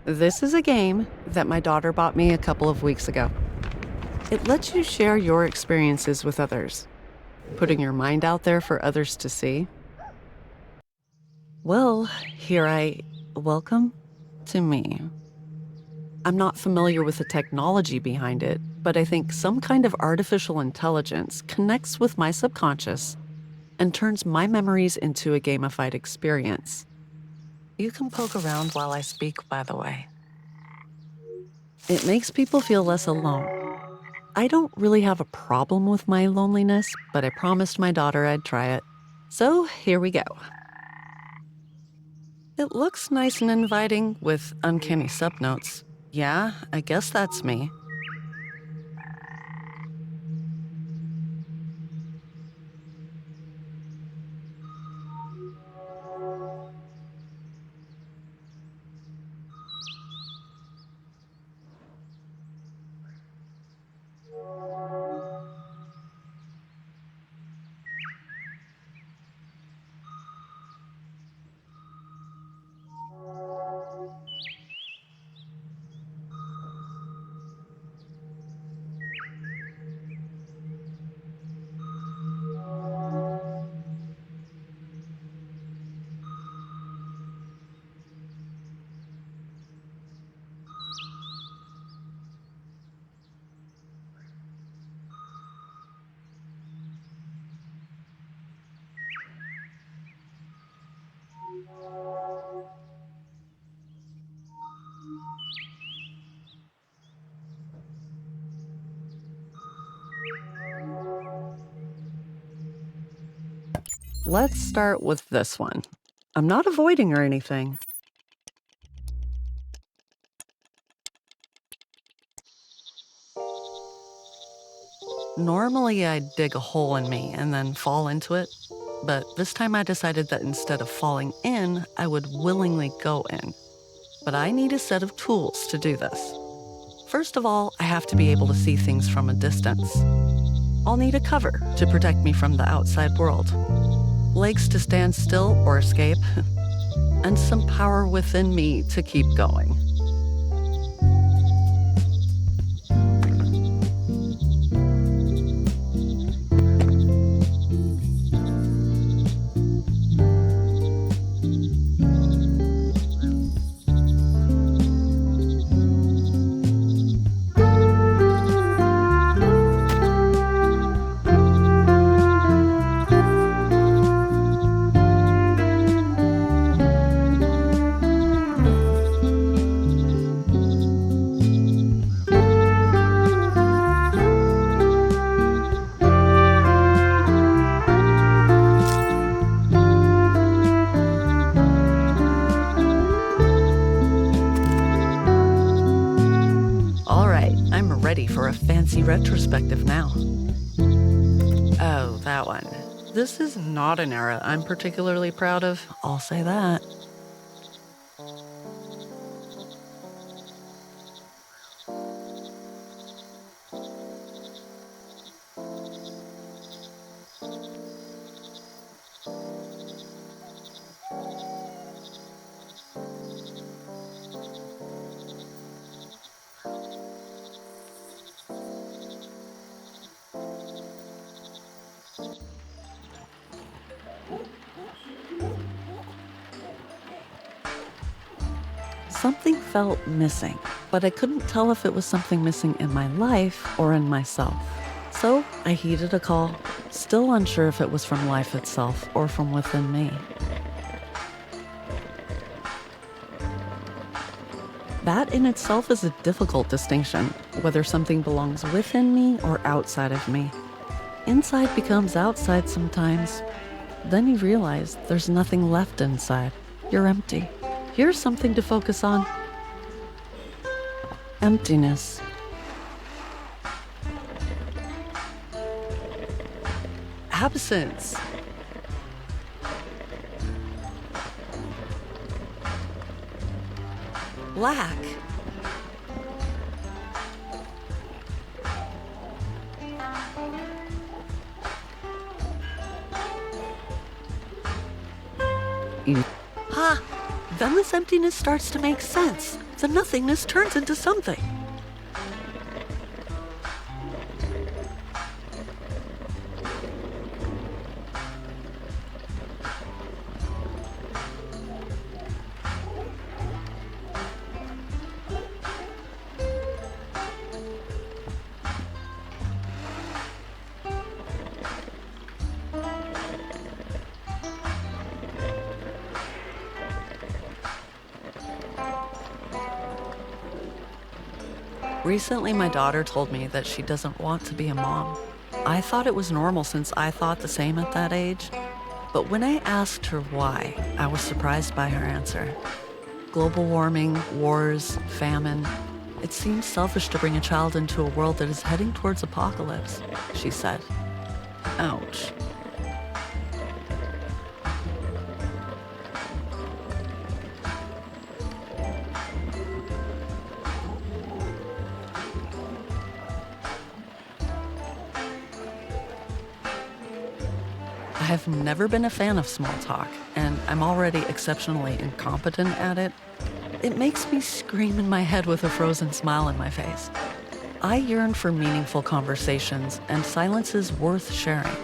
This is a game that my daughter bought me a couple of weeks ago. It lets you share your experiences with others, putting your mind out there for others to see. Well, welcome to me. I'm not familiar with the technology behind it, but I think some kind of artificial intelligence connects with my subconscious and turns my memories into a gamified experience. You can poke around while I speak, by the way. It makes people feel less alone. I don't really have a problem with my loneliness, but I promised my daughter I'd try it. So here we go. It looks nice and inviting with uncanny subnotes. Yeah, I guess that's me. Let's start with this one. I'm not avoiding or anything. Normally, I'd dig a hole in me and then fall into it, but this time I decided that instead of falling in, I would willingly go in. But I need a set of tools to do this. First of all, I have to be able to see things from a distance. I'll need a cover to protect me from the outside world, legs to stand still or escape, and some power within me to keep going. Ready for a fancy retrospective now. Oh, that one. This is not an era I'm particularly proud of, I'll say that. Something felt missing, but I couldn't tell if it was something missing in my life or in myself. So I heeded a call, still unsure if it was from life itself or from within me. That in itself is a difficult distinction, whether something belongs within me or outside of me. Inside becomes outside sometimes. Then you realize there's nothing left inside. You're empty. Here's something to focus on. Emptiness. Absence. Lack. Ha! Then this emptiness starts to make sense. the nothingness turns into something. Recently, my daughter told me that she doesn't want to be a mom. I thought it was normal since I thought the same at that age. But when I asked her why, I was surprised by her answer. Global warming, wars, famine. It seems selfish to bring a child into a world that is heading towards apocalypse, she said. Ouch. I've never been a fan of small talk, and I'm already exceptionally incompetent at it. It makes me scream in my head with a frozen smile on my face. I yearn for meaningful conversations and silences worth sharing.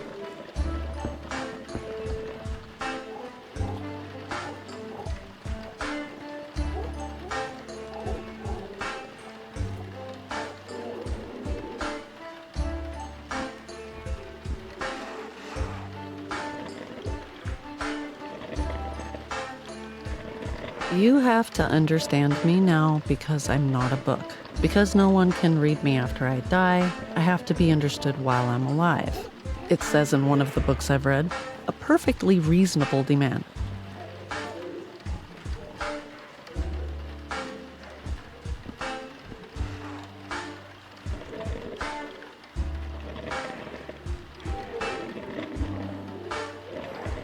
You have to understand me now because I'm not a book. Because no one can read me after I die, I have to be understood while I'm alive. It says in one of the books I've read, a perfectly reasonable demand.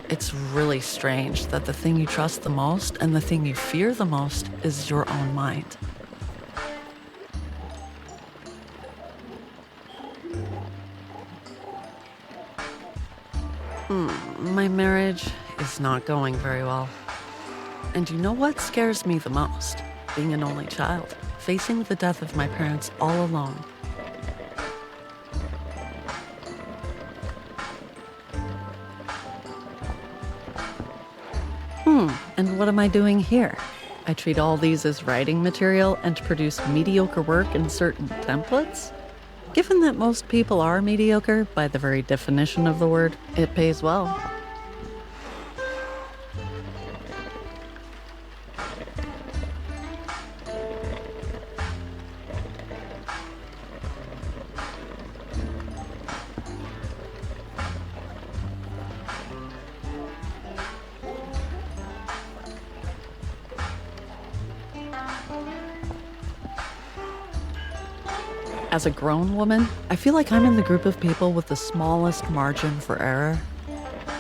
It's really strange that the thing you trust the most and the thing you fear the most is your own mind. My marriage is not going very well. And you know what scares me the most? Being an only child, facing the death of my parents all alone. And what am I doing here? I treat all these as writing material and produce mediocre work in certain templates? Given that most people are mediocre, by the very definition of the word, it pays well. As a grown woman, I feel like I'm in the group of people with the smallest margin for error.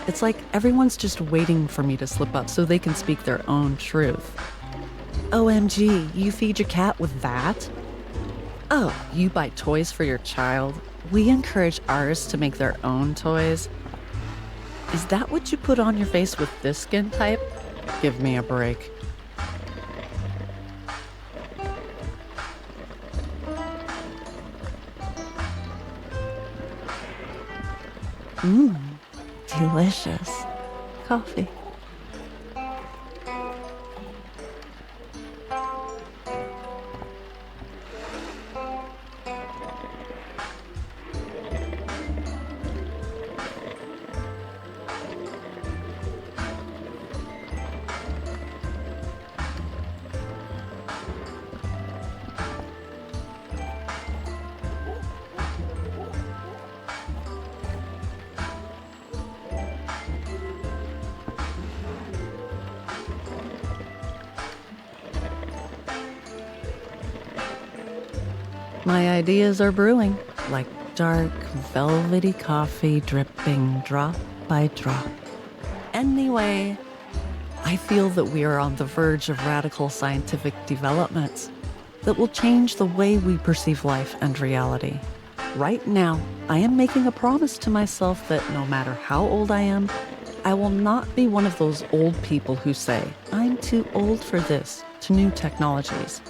It's like everyone's just waiting for me to slip up so they can speak their own truth. OMG, you feed your cat with that? Oh, you buy toys for your child? We encourage ours to make their own toys. Is that what you put on your face with this skin type? Give me a break. Delicious. Coffee. My ideas are brewing, like dark, velvety coffee dripping drop by drop. Anyway, I feel that we are on the verge of radical scientific developments that will change the way we perceive life and reality. Right now, I am making a promise to myself that no matter how old I am, I will not be one of those old people who say, I'm too old for this, to new technologies.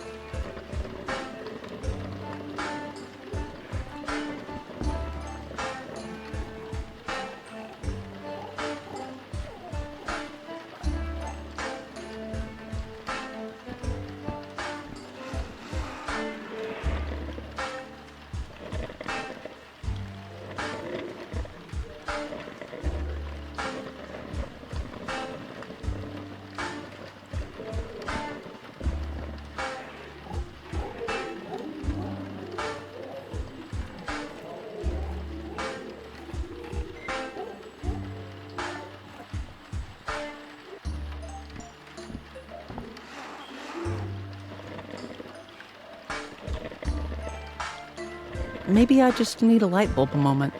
Maybe I just need a light bulb moment.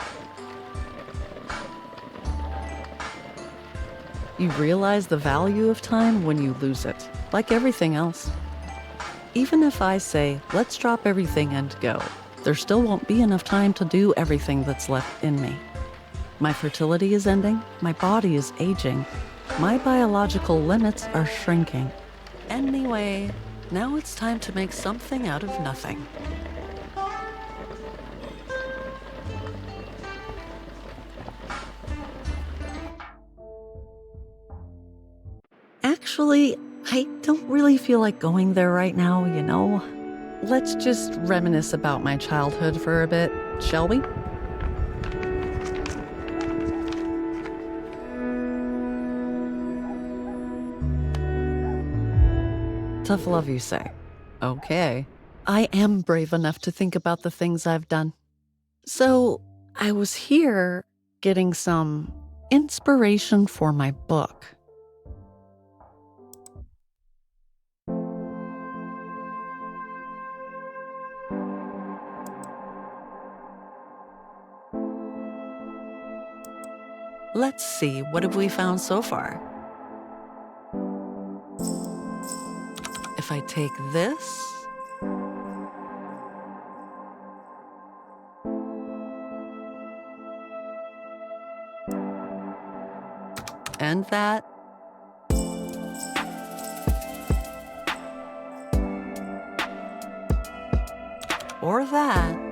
You realize the value of time when you lose it, like everything else. Even if I say, let's drop everything and go, there still won't be enough time to do everything that's left in me. My fertility is ending, my body is aging, my biological limits are shrinking. Anyway, now it's time to make something out of nothing. Actually, I don't really feel like going there right now, you know? Let's just reminisce about my childhood for a bit, shall we? Tough love, you say? Okay. I am brave enough to think about the things I've done. So, I was here getting some inspiration for my book. Let's see, what have we found so far? If I take this, and that, or that,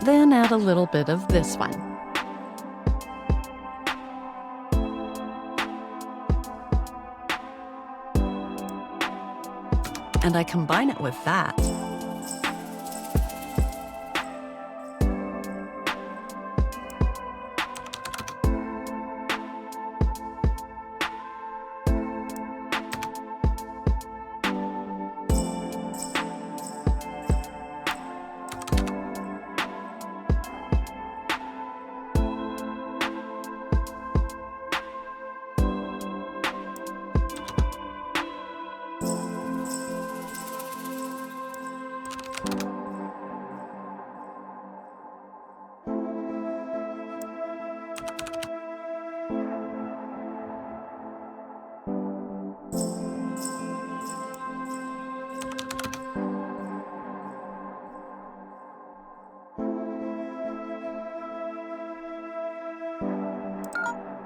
then add a little bit of this one. And I combine it with that.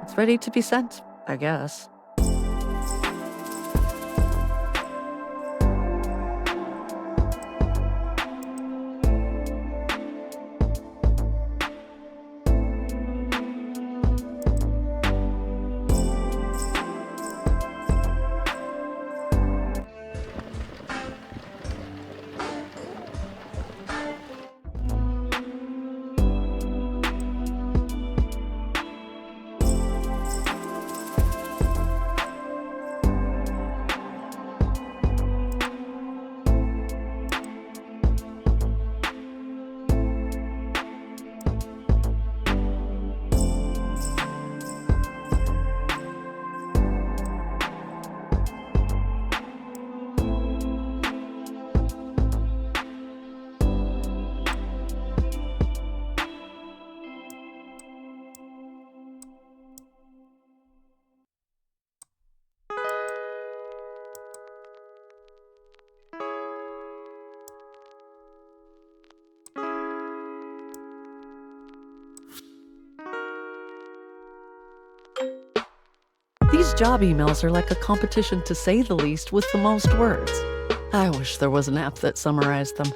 It's ready to be sent, I guess. These job emails are like a competition to say the least with the most words. I wish there was an app that summarized them.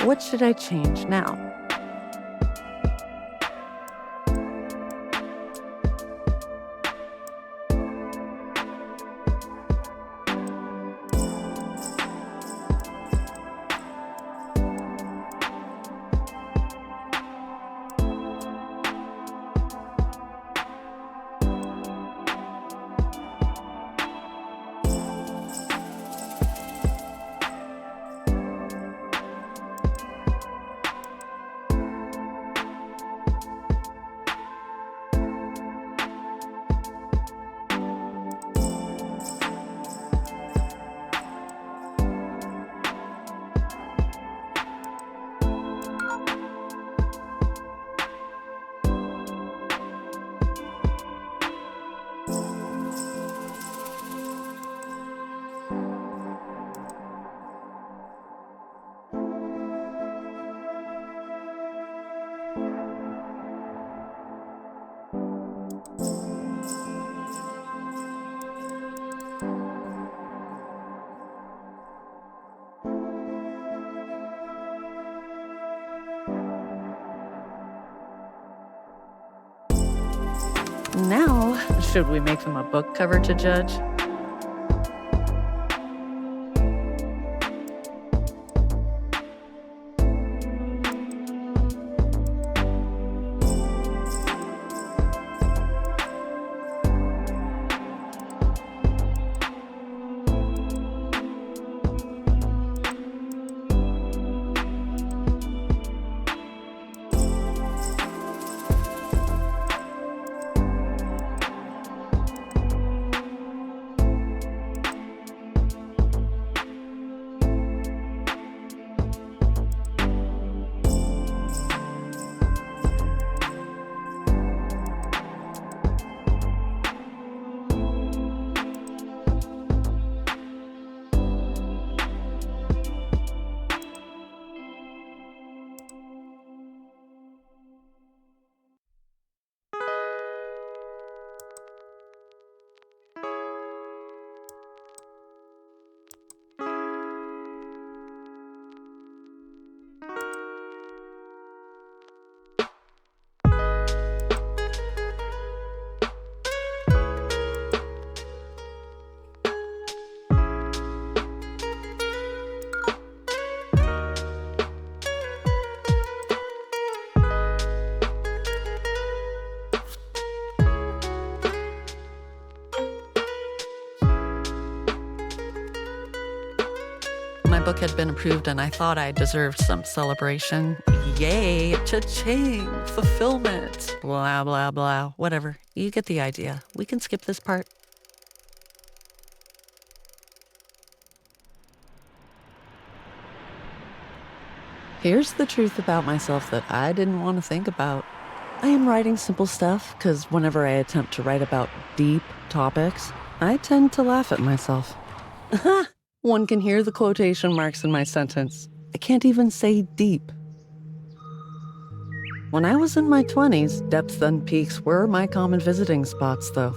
What should I change now? Now, should we make them a book cover to judge? My book had been approved and I thought I deserved some celebration. Yay, cha-ching, fulfillment, blah, blah, blah, whatever. You get the idea. We can skip this part. Here's the truth about myself that I didn't want to think about. I am writing simple stuff because whenever I attempt to write about deep topics, I tend to laugh at myself. One can hear the quotation marks in my sentence. I can't even say deep. When I was in my 20s, depths and peaks were my common visiting spots, though.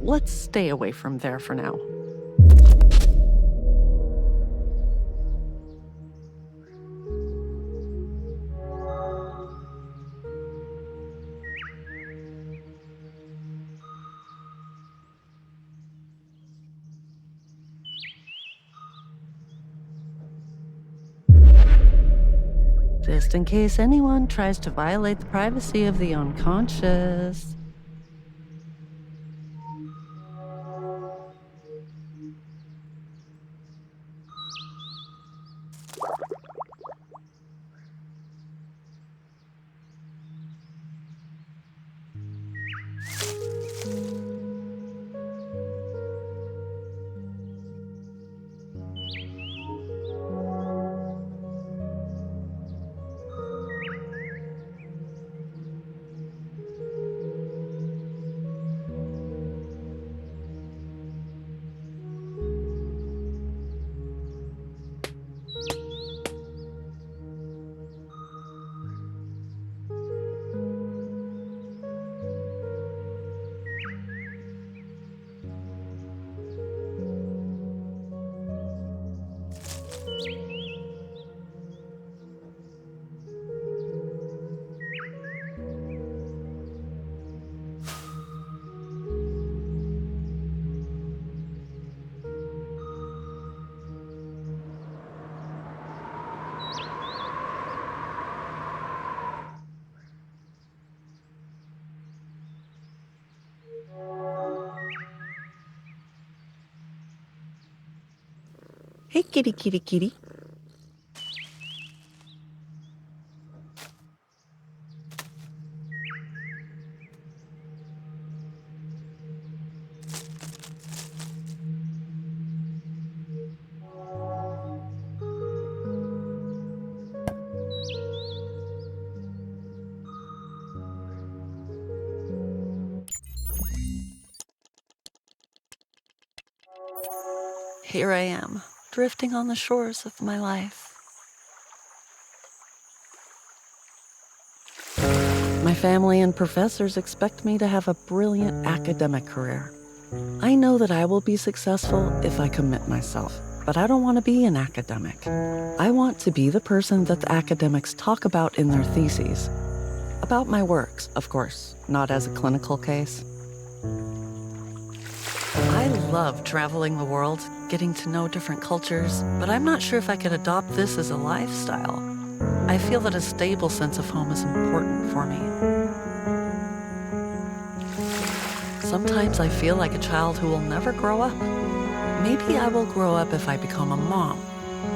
Let's stay away from there for now. Just in case anyone tries to violate the privacy of the unconscious. Hey, kitty, kitty, kitty. Here I am, drifting on the shores of my life. My family and professors expect me to have a brilliant academic career. I know that I will be successful if I commit myself, but I don't want to be an academic. I want to be the person that the academics talk about in their theses. About my works, of course, not as a clinical case. I love traveling the world, getting to know different cultures, but I'm not sure if I could adopt this as a lifestyle. I feel that a stable sense of home is important for me. Sometimes I feel like a child who will never grow up. Maybe I will grow up if I become a mom,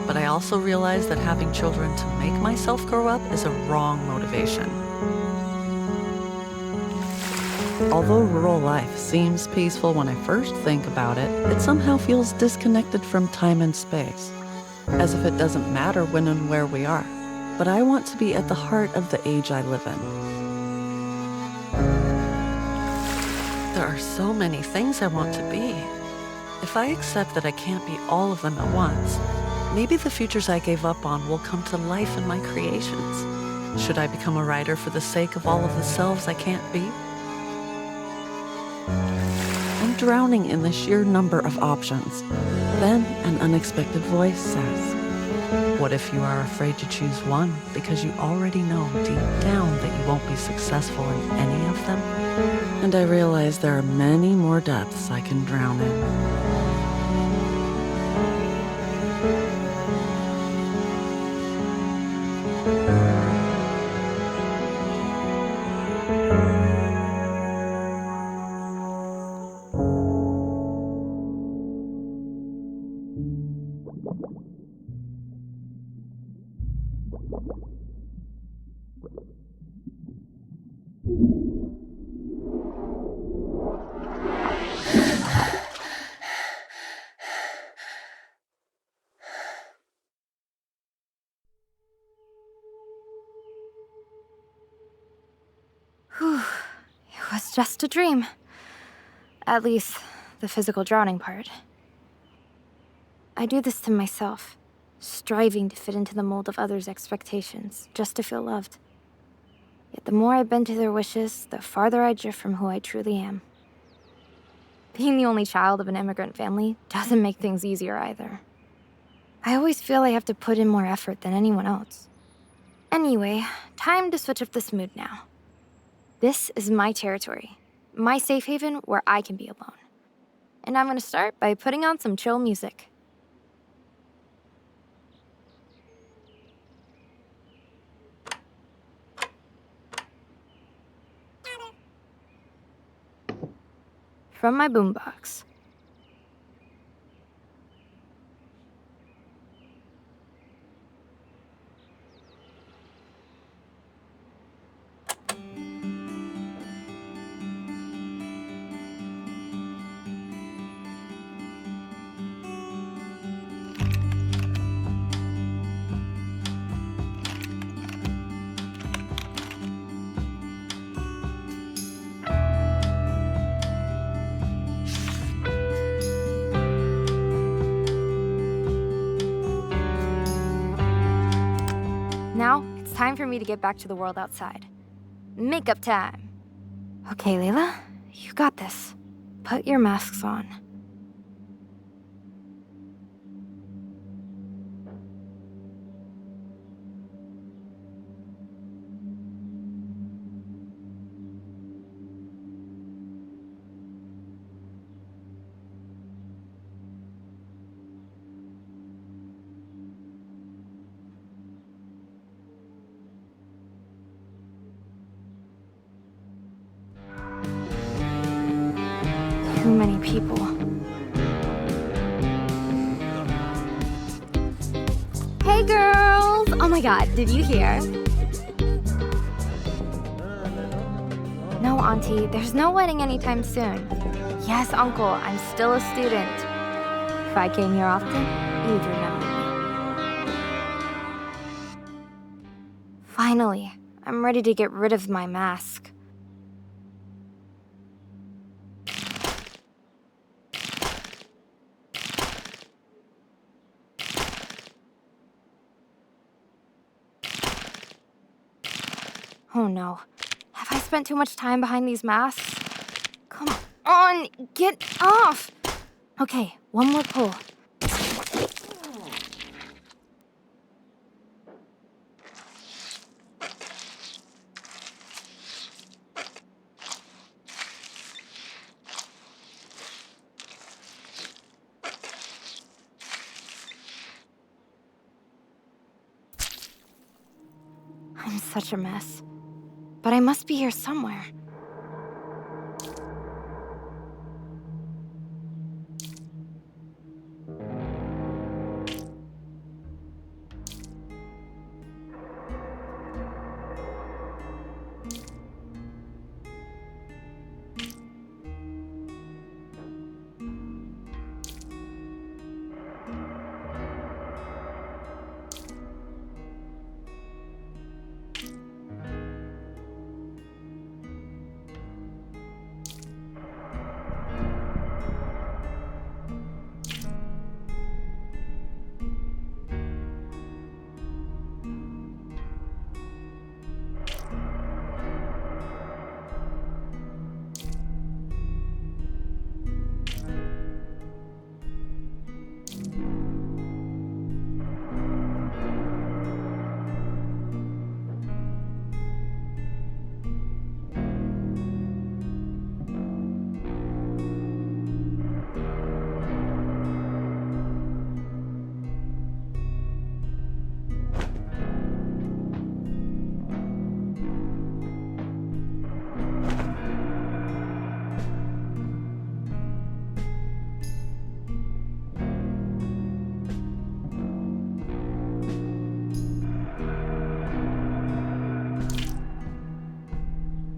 but I also realize that having children to make myself grow up is a wrong motivation. Although rural life seems peaceful when I first think about it, it somehow feels disconnected from time and space, as if it doesn't matter when and where we are. But I want to be at the heart of the age I live in. There are so many things I want to be. If I accept that I can't be all of them at once, maybe the futures I gave up on will come to life in my creations. Should I become a writer for the sake of all of the selves I can't be? I'm drowning in the sheer number of options. Then an unexpected voice says, "What if you are afraid to choose one because you already know deep down that you won't be successful in any of them?" And I realize there are many more depths I can drown in. Whew, it was just a dream. At least, the physical drowning part. I do this to myself, striving to fit into the mold of others' expectations, just to feel loved. Yet the more I bend to their wishes, the farther I drift from who I truly am. Being the only child of an immigrant family doesn't make things easier either. I always feel I have to put in more effort than anyone else. Anyway, time to switch up this mood now. This is my territory, my safe haven where I can be alone. And I'm gonna start by putting on some chill music. From my boombox. Now, it's time for me to get back to the world outside. Makeup time. Okay, Leila, you got this. Put your masks on. Too many people. Hey girls! Oh my god, did you hear? No, Auntie, there's no wedding anytime soon. Yes, Uncle, I'm still a student. If I came here often, you'd remember me. Finally, I'm ready to get rid of my mask. Oh no. Have I spent too much time behind these masks? Come on, get off! Okay, one more pull. I'm such a mess. But I must be here somewhere.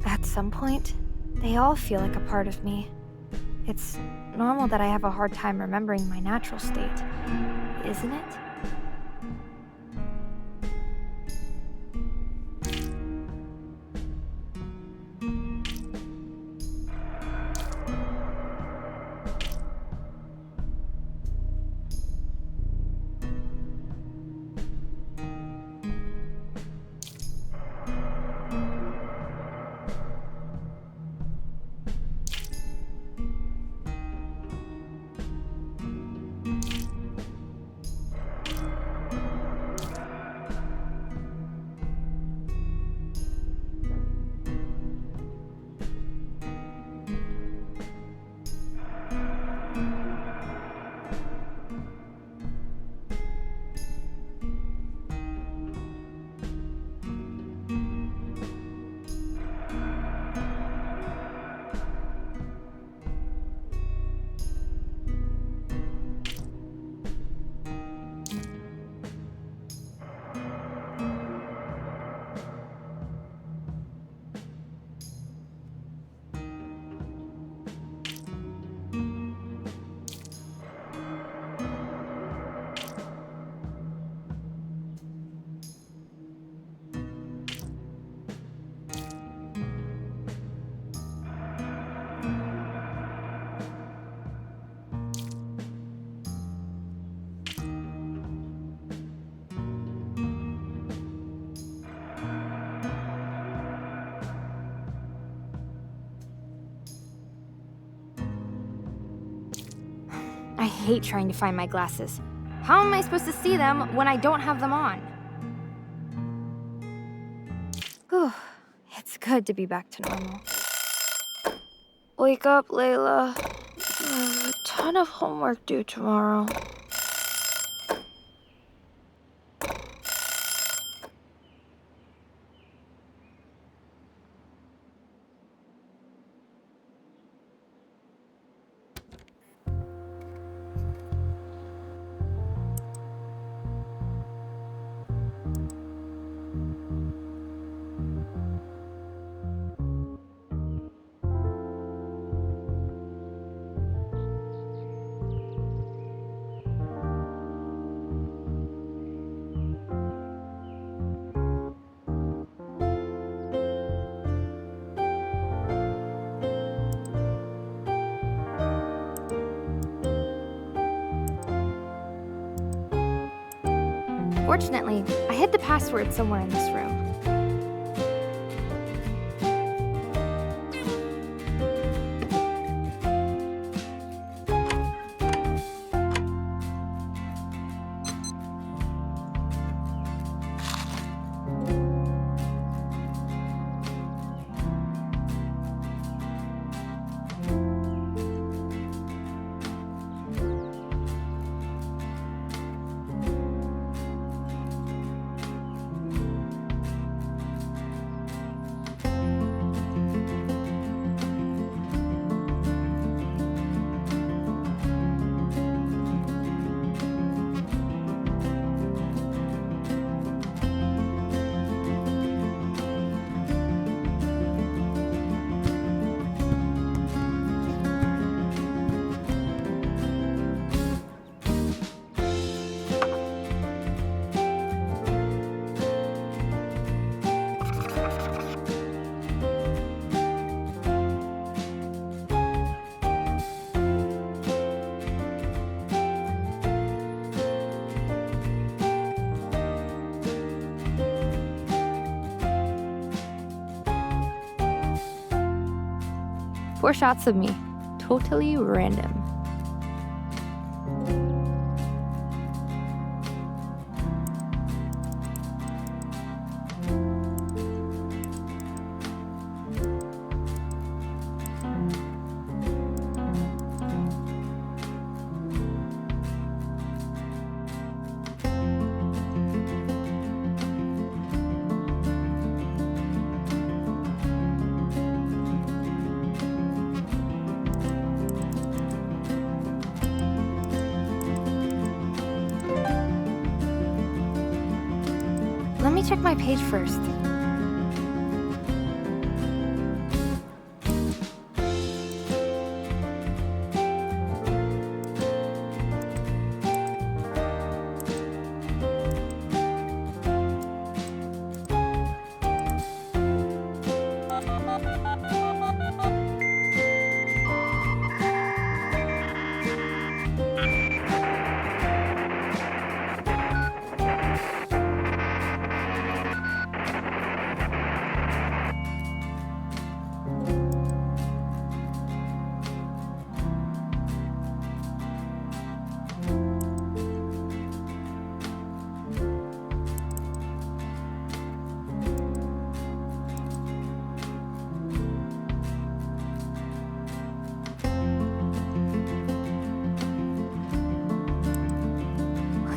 At some point, they all feel like a part of me. It's normal that I have a hard time remembering my natural state, isn't it? I hate trying to find my glasses. How am I supposed to see them when I don't have them on? Whew, it's good to be back to normal. Wake up, Leila. I have a ton of homework due tomorrow. Fortunately, I hid the password somewhere in this room. Four shots of me, totally random. Let me check my page first.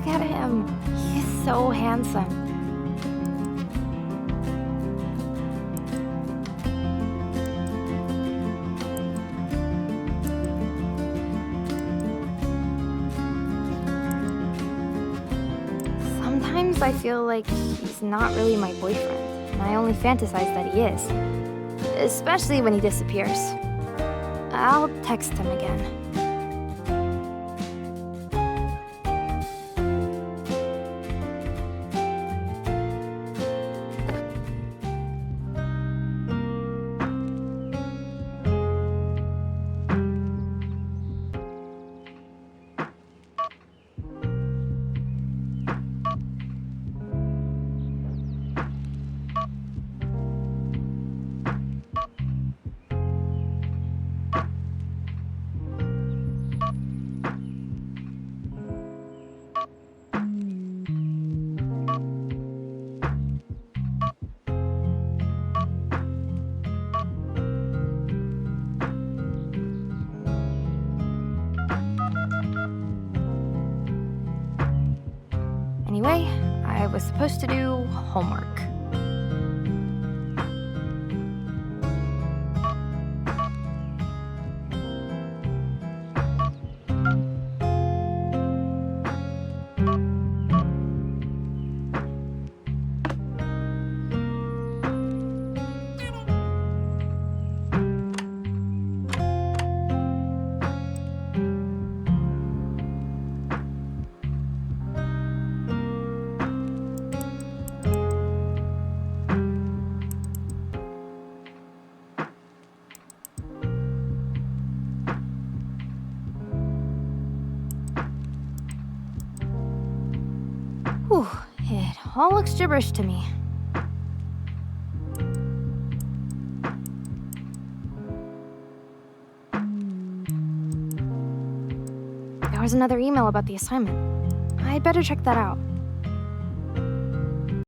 Look at him. He's so handsome. Sometimes I feel like he's not really my boyfriend, and I only fantasize that he is. Especially when he disappears. I'll text him again. Anyway, I was supposed to do homework. Whew, It all looks gibberish to me. There was another email about the assignment. I'd better check that out.